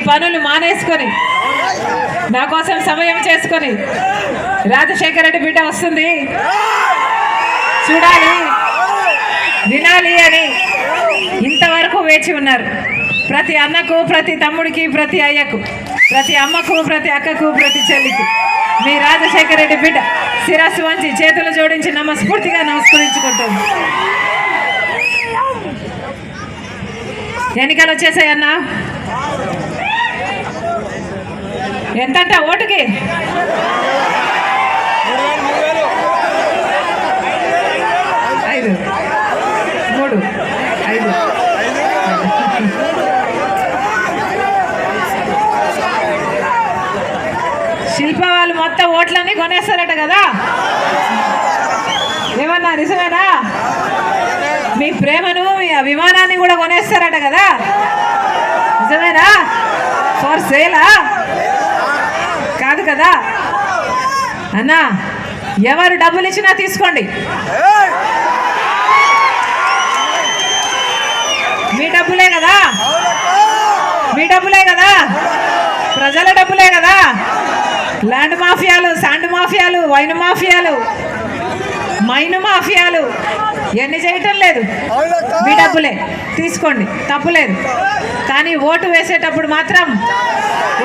పనులు మానేసుకొని నా కోసం సమయం చేసుకొని రాజశేఖర రెడ్డి బిడ్డ వస్తుంది చూడాలి వినాలి అని ఇంతవరకు వేచి ఉన్నారు. ప్రతి అన్నకు, ప్రతి తమ్ముడికి, ప్రతి అయ్యకు, ప్రతి అమ్మకు, ప్రతి అక్కకు, ప్రతి చెల్లికి మీ రాజశేఖర రెడ్డి బిడ్డ శిరస్సు వంచి చేతులు జోడించి నమస్ఫూర్తిగా నమస్కరించుకుంటుంది. ఎన్నికలు వచ్చేసాయన్నా, ఎంతంట ఓటుకి? 5 3 5 శిల్ప వాళ్ళు మొత్తం ఓట్లన్నీ కొనేస్తారట కదా, ఏమన్నా నిజమేనా? మీ ప్రేమను, మీ అభిమానాన్ని కూడా కొనేస్తారట కదా, నిజమేనా? ఫర్ సేలా? కాదు కదా అన్నా. ఎవరు డబ్బులు ఇచ్చినా తీసుకోండి, మీ డబ్బులే కదా, మీ డబ్బులే కదా, ప్రజల డబ్బులే కదా. ల్యాండ్ మాఫియాలు, శాండ్ మాఫియాలు, వైన్ మాఫియాలు, మైను మాఫియాలు ఎన్ని చేయటం లేదు, మీ డబ్బులే తీసుకోండి, తప్పులేదు. కానీ ఓటు వేసేటప్పుడు మాత్రం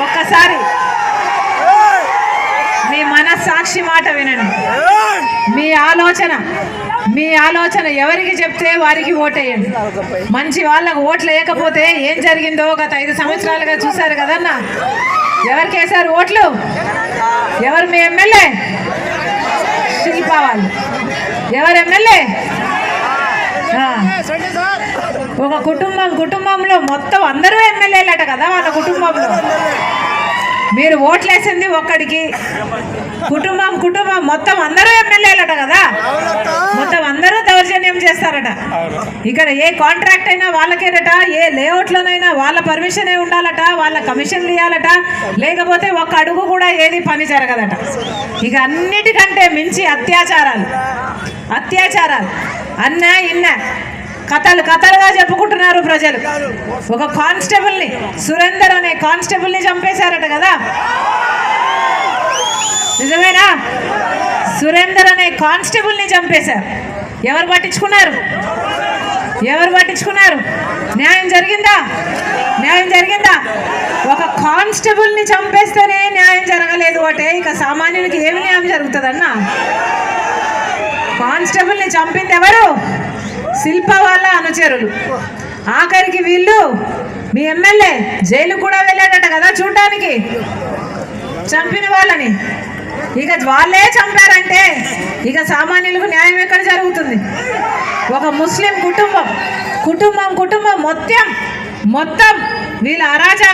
ఒక్కసారి మీ మనస్సాక్షి మాట వినండి. మీ ఆలోచన ఎవరికి చెప్తే వారికి ఓటేయండి. మంచి వాళ్ళకు ఓట్లు వేయకపోతే ఏం జరిగిందో గత 5 సంవత్సరాలుగా చూశారు కదన్నా. ఎవరికి వేశారు ఓట్లు? ఎవరు మీ ఎమ్మెల్యే? శిల్ప వాళ్ళు. ఎవరు ఎమ్మెల్యే? ఒక కుటుంబంలో మొత్తం అందరూ ఎమ్మెల్యేలట కదా వాళ్ళ కుటుంబంలో. మీరు ఓట్లేసింది ఒక్కడికి, కుటుంబం మొత్తం అందరూ ఎమ్మెల్యేలట కదా, మొత్తం అందరూ దౌర్జన్యం చేస్తారట. ఇక్కడ ఏ కాంట్రాక్ట్ అయినా వాళ్ళకేనట, ఏ లేఅవుట్లోనైనా వాళ్ళ పర్మిషనే ఉండాలట, వాళ్ళ కమిషన్లు ఇవ్వాలట, లేకపోతే ఒక్క అడుగు కూడా ఏది పని జరగదట. ఇక అన్నిటికంటే మించి అత్యాచారాలు అన్న ఇన్న కథలుగా చెప్పుకుంటున్నారు ప్రజలు. ఒక కానిస్టేబుల్ని, సురేందర్ అనే కానిస్టేబుల్ని చంపేశారట కదా, నిజమేనా? సురేందర్ అనే కానిస్టేబుల్ని చంపేశారు. ఎవరు పట్టించుకున్నారు? న్యాయం జరిగిందా? ఒక కానిస్టేబుల్ని చంపేస్తేనే న్యాయం జరగలేదు అంటే ఇక సామాన్యునికి ఏమి న్యాయం జరుగుతుందన్నా? కానిస్టేబుల్ని చంపింది ఎవరు? శిల్ప వాళ్ళ అనుచరులు. ఆఖరికి వీళ్ళు మీ ఎమ్మెల్యే జైలు కూడా వెళ్ళాడట కదా చూడడానికి, చంపిన వాళ్ళని. ఇక వాళ్ళే చంపారంటే ఇక సామాన్యులకు న్యాయం ఎక్కడ జరుగుతుంది? ఒక ముస్లిం కుటుంబం మొత్తం వీళ్ళ అరాచక